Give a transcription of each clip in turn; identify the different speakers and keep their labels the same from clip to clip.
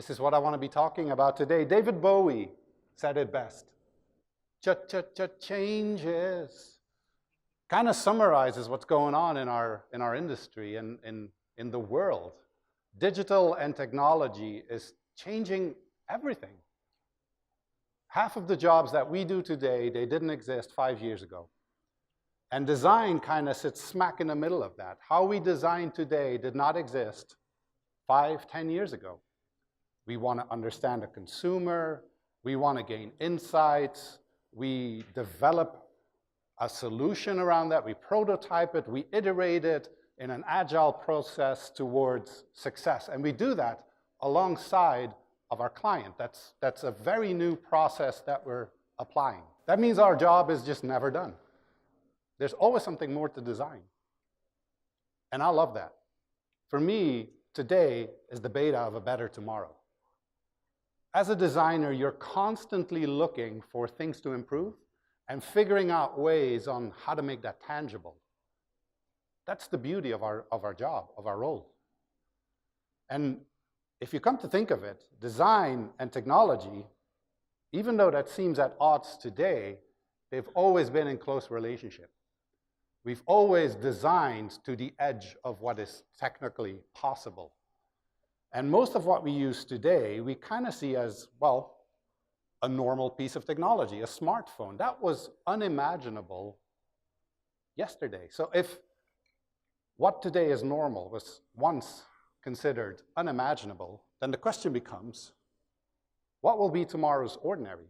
Speaker 1: This is what I want to be talking about today. David Bowie said it best. Cha-cha-cha changes. Kind of summarizes what's going on in our industry and in the world. Digital and technology is changing everything. Half of the jobs that we do today, they didn't exist 5 years ago. And design kind of sits smack in the middle of that. How we design today did not exist 5, 10 years ago. We want to understand the consumer. We want to gain insights. We develop a solution around that. We prototype it. We iterate it in an agile process towards success. And we do that alongside of our client. That's a very new process that we're applying. That means our job is just never done. There's always something more to design. And I love that. For me, today is the beta of a better tomorrow. As a designer, you're constantly looking for things to improve and figuring out ways on how to make that tangible. That's the beauty of our job, of our role. And if you come to think of it, design and technology, even though that seems at odds today, they've always been in close relationship. We've always designed to the edge of what is technically possible. And most of what we use today, we kind of see as, well, a normal piece of technology, a smartphone. That was unimaginable yesterday. So if what today is normal was once considered unimaginable, then the question becomes, what will be tomorrow's ordinary?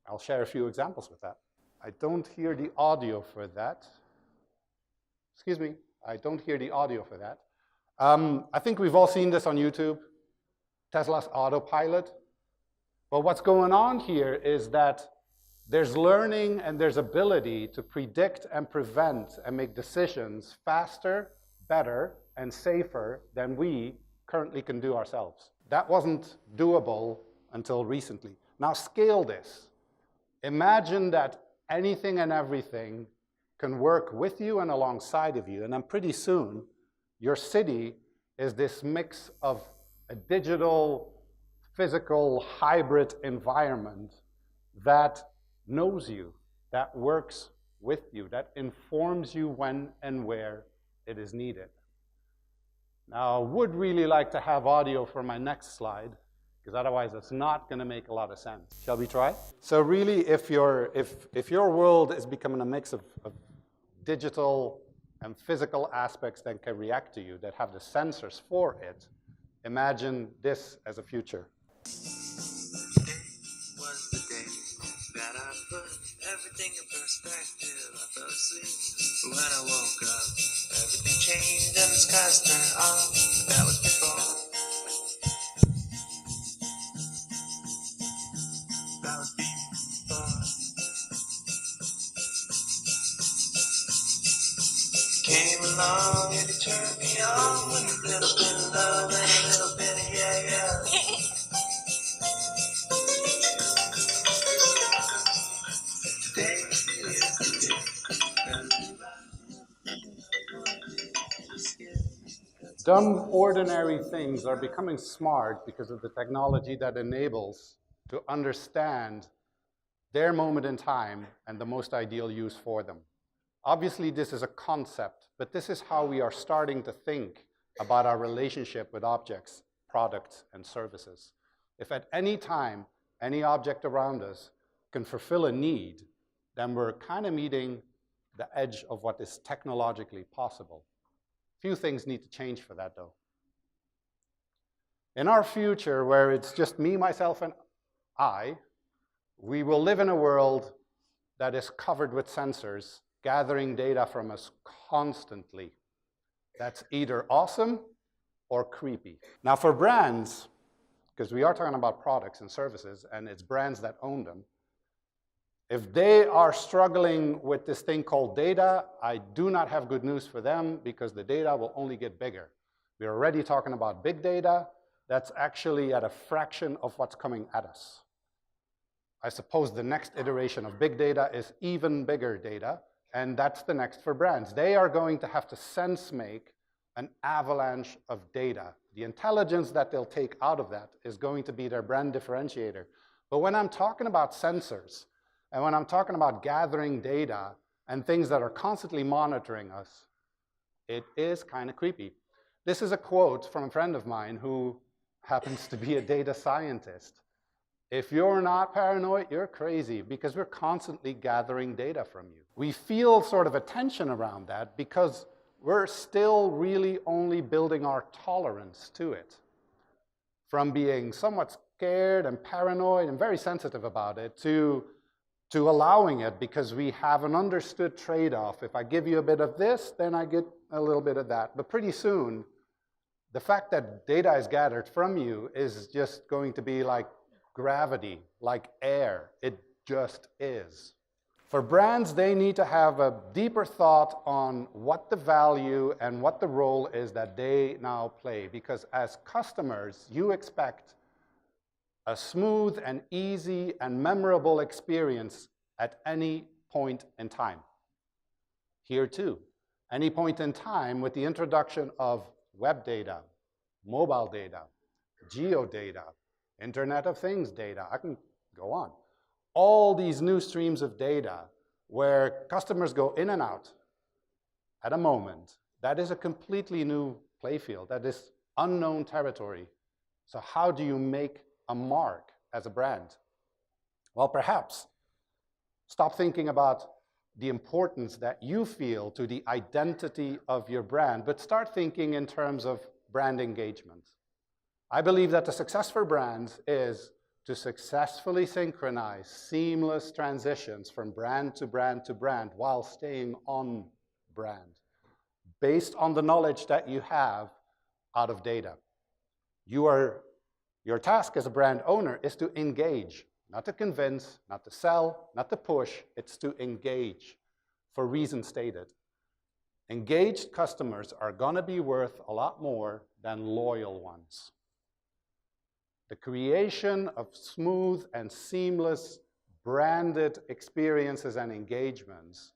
Speaker 1: I'll share a few examples with that. I don't hear the audio for that. Excuse me, I don't hear the audio for that. I think we've all seen this on YouTube, Tesla's autopilot. But what's going on here is that there's learning and there's ability to predict and prevent and make decisions faster, better, and safer than we currently can do ourselves. That wasn't doable until recently. Now scale this. Imagine that anything and everything can work with you and alongside of you, and then pretty soon, your city is this mix of a digital, physical, hybrid environment that knows you, that works with you, that informs you when and where it is needed. Now, I would really like to have audio for my next slide, because otherwise it's not going to make a lot of sense. Shall we try? So really, if your world is becoming a mix of digital and physical aspects that can react to you, that have the sensors for it, imagine this as a future.
Speaker 2: Today was the day that I put everything in perspective. I fell asleep, but when I woke up, everything changed and the skies turned off. That was before. That was before. Came along and it turned me on with a little bit of love and a little bit of yeah. Today is the day.
Speaker 1: Dumb, ordinary things are becoming smart because of the technology that enables to understand their moment in time and the most ideal use for them. Obviously, this is a concept, but this is how we are starting to think about our relationship with objects, products, and services. If at any time, any object around us can fulfill a need, then we're kind of meeting the edge of what is technologically possible. Few things need to change for that, though. In our future, where it's just me, myself, and I, we will live in a world that is covered with sensors gathering data from us constantly. That's either awesome or creepy. Now for brands, because we are talking about products and services, and it's brands that own them, if they are struggling with this thing called data, I do not have good news for them, because the data will only get bigger. We're already talking about big data. That's actually at a fraction of what's coming at us. I suppose the next iteration of big data is even bigger data, and that's the next for brands. They are going to have to sense make an avalanche of data. The intelligence that they'll take out of that is going to be their brand differentiator. But when I'm talking about sensors, and when I'm talking about gathering data and things that are constantly monitoring us, it is kind of creepy. This is a quote from a friend of mine who happens to be a data scientist. If you're not paranoid, you're crazy, because we're constantly gathering data from you. We feel sort of a tension around that because we're still really only building our tolerance to it. From being somewhat scared and paranoid and very sensitive about it to allowing it because we have an understood trade-off. If I give you a bit of this, then I get a little bit of that. But pretty soon, the fact that data is gathered from you is just going to be like gravity, like air. It just is. For brands, they need to have a deeper thought on what the value and what the role is that they now play. Because as customers, you expect a smooth and easy and memorable experience at any point in time. Here too, any point in time with the introduction of web data, mobile data, geodata, Internet of Things data, I can go on. All these new streams of data where customers go in and out at a moment, that is a completely new playfield. That is unknown territory. So how do you make a mark as a brand? Well, perhaps stop thinking about the importance that you feel to the identity of your brand, but start thinking in terms of brand engagement. I believe that the success for brands is to successfully synchronize seamless transitions from brand to brand to brand while staying on brand, based on the knowledge that you have out of data. Your task as a brand owner is to engage, not to convince, not to sell, not to push. It's to engage for reasons stated. Engaged customers are going to be worth a lot more than loyal ones. The creation of smooth and seamless branded experiences and engagements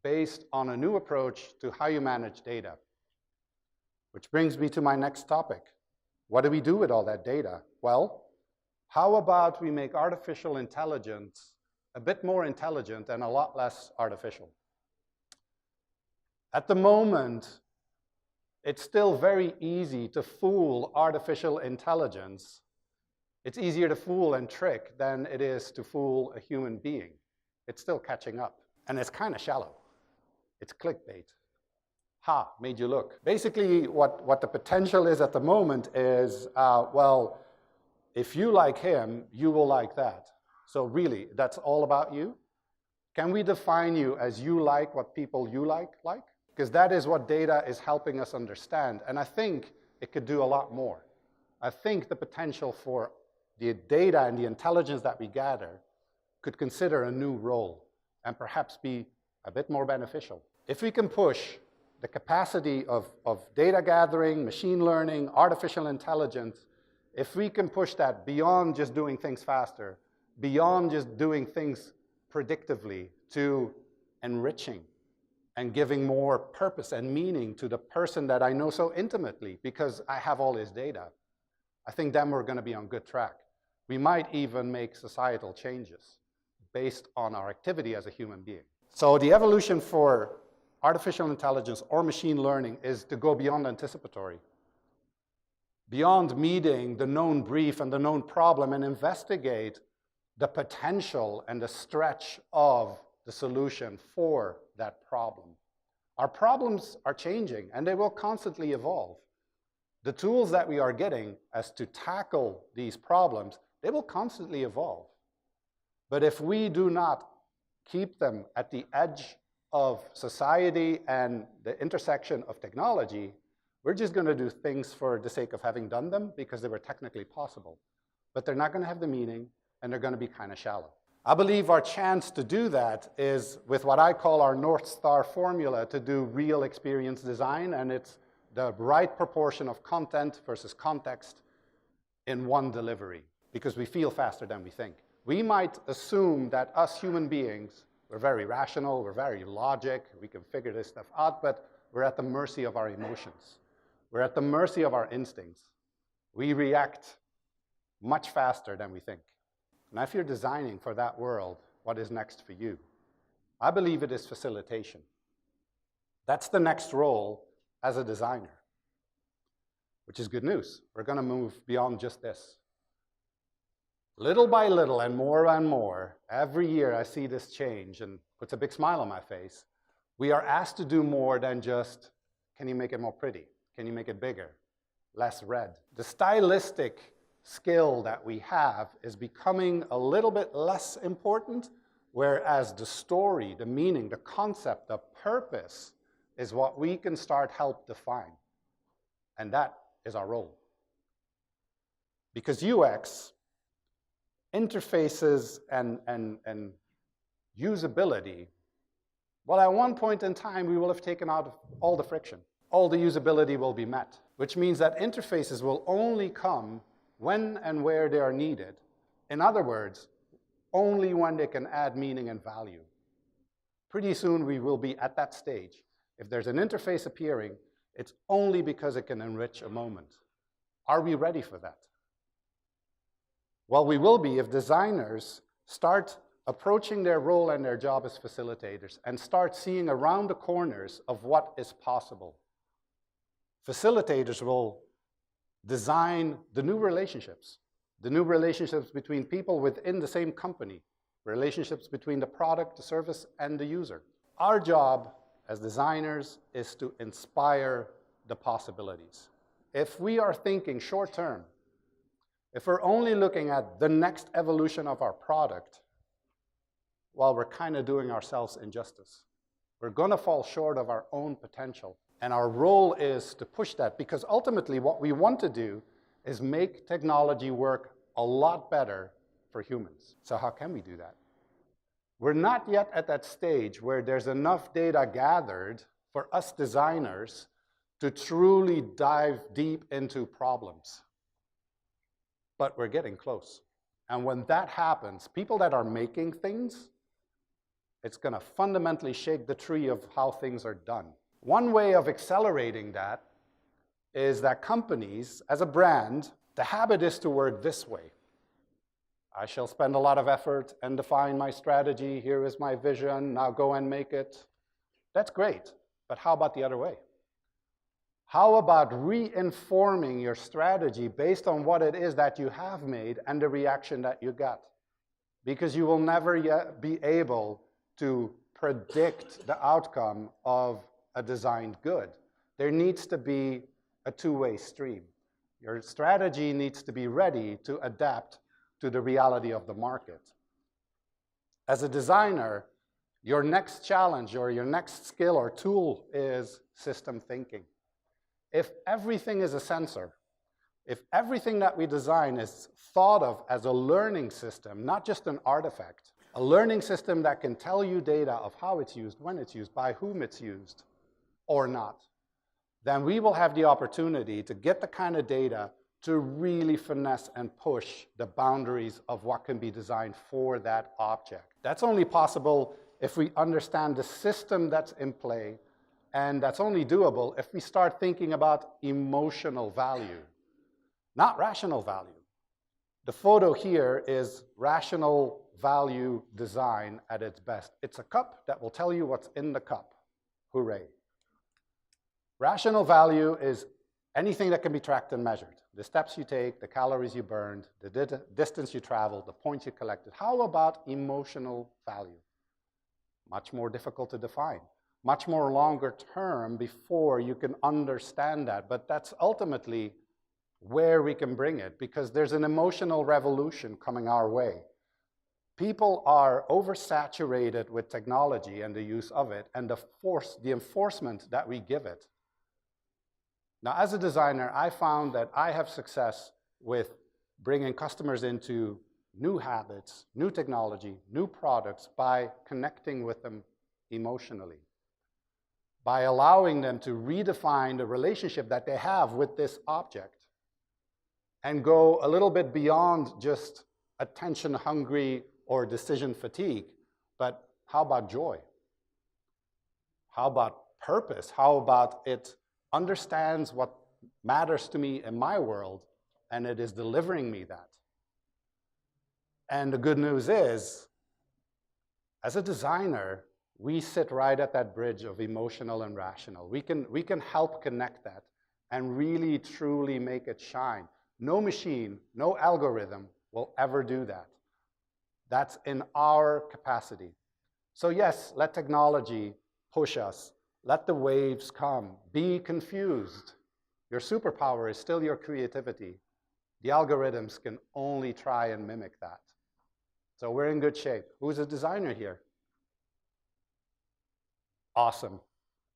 Speaker 1: based on a new approach to how you manage data. Which brings me to my next topic. What do we do with all that data? Well, how about we make artificial intelligence a bit more intelligent and a lot less artificial? At the moment, it's still very easy to fool artificial intelligence. It's easier to fool and trick than it is to fool a human being. It's still catching up. And it's kind of shallow. It's clickbait. Ha, made you look. Basically, what the potential is at the moment is, well, if you like him, you will like that. So really, that's all about you? Can we define you as you like what people you like? Because that is what data is helping us understand. And I think it could do a lot more. I think the potential for the data and the intelligence that we gather could consider a new role and perhaps be a bit more beneficial. If we can push the capacity of data gathering, machine learning, artificial intelligence, if we can push that beyond just doing things faster, beyond just doing things predictively, to enriching and giving more purpose and meaning to the person that I know so intimately because I have all his data, I think then we're going to be on good track. We might even make societal changes based on our activity as a human being. So the evolution for artificial intelligence or machine learning is to go beyond anticipatory, beyond meeting the known brief and the known problem and investigate the potential and the stretch of the solution for that problem. Our problems are changing and they will constantly evolve. The tools that we are getting as to tackle these problems, they will constantly evolve. But if we do not keep them at the edge of society and the intersection of technology, we're just going to do things for the sake of having done them because they were technically possible. But they're not going to have the meaning and they're going to be kind of shallow. I believe our chance to do that is with what I call our North Star formula to do real experience design, and it's the right proportion of content versus context in one delivery, because we feel faster than we think. We might assume that us human beings, we're very rational, we're very logic, we can figure this stuff out, but we're at the mercy of our emotions. We're at the mercy of our instincts. We react much faster than we think. Now, if you're designing for that world, what is next for you? I believe it is facilitation. That's the next role as a designer, which is good news. We're going to move beyond just this. Little by little and more, every year I see this change and puts a big smile on my face. We are asked to do more than just, can you make it more pretty? Can you make it bigger? Less red. The stylistic skill that we have is becoming a little bit less important, whereas the story, the meaning, the concept, the purpose is what we can start help define. And that is our role. Because UX, interfaces and usability, well, at one point in time, we will have taken out all the friction. All the usability will be met, which means that interfaces will only come when and where they are needed. In other words, only when they can add meaning and value. Pretty soon, we will be at that stage. If there's an interface appearing, it's only because it can enrich a moment. Are we ready for that? Well, we will be if designers start approaching their role and their job as facilitators and start seeing around the corners of what is possible. Facilitators will design the new relationships between people within the same company, relationships between the product, the service, and the user. Our job as designers is to inspire the possibilities. If we are thinking short term, if we're only looking at the next evolution of our product, well, we're kind of doing ourselves injustice. We're going to fall short of our own potential. And our role is to push that, because ultimately what we want to do is make technology work a lot better for humans. So how can we do that? We're not yet at that stage where there's enough data gathered for us designers to truly dive deep into problems. But we're getting close. And when that happens, people that are making things, it's going to fundamentally shake the tree of how things are done. One way of accelerating that is that companies, as a brand, the habit is to work this way. I shall spend a lot of effort and define my strategy. Here is my vision. Now go and make it. That's great. But how about the other way? How about re-informing your strategy based on what it is that you have made and the reaction that you got? Because you will never yet be able to predict the outcome of a designed good. There needs to be a two-way stream. Your strategy needs to be ready to adapt to the reality of the market. As a designer, your next challenge or your next skill or tool is system thinking. If everything is a sensor, if everything that we design is thought of as a learning system, not just an artifact, a learning system that can tell you data of how it's used, when it's used, by whom it's used, or not, then we will have the opportunity to get the kind of data to really finesse and push the boundaries of what can be designed for that object. That's only possible if we understand the system that's in play, and that's only doable if we start thinking about emotional value, not rational value. The photo here is rational value design at its best. It's a cup that will tell you what's in the cup. Hooray. Rational value is anything that can be tracked and measured. The steps you take, the calories you burned, the distance you traveled, the points you collected. How about emotional value? Much more difficult to define. Much more longer term before you can understand that. But that's ultimately where we can bring it, because there's an emotional revolution coming our way. People are oversaturated with technology and the use of it and the enforcement that we give it. Now, as a designer, I found that I have success with bringing customers into new habits, new technology, new products by connecting with them emotionally, by allowing them to redefine the relationship that they have with this object and go a little bit beyond just attention-hungry or decision fatigue. But how about joy? How about purpose? How about it understands what matters to me in my world, and it is delivering me that. And the good news is, as a designer, we sit right at that bridge of emotional and rational. We can help connect that and really, truly make it shine. No machine, no algorithm will ever do that. That's in our capacity. So yes, let technology push us. Let the waves come. Be confused. Your superpower is still your creativity. The algorithms can only try and mimic that. So we're in good shape. Who's a designer here? Awesome.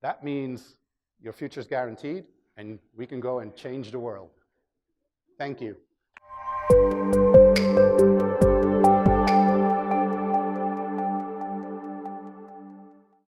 Speaker 1: That means your future's guaranteed, and we can go and change the world. Thank you.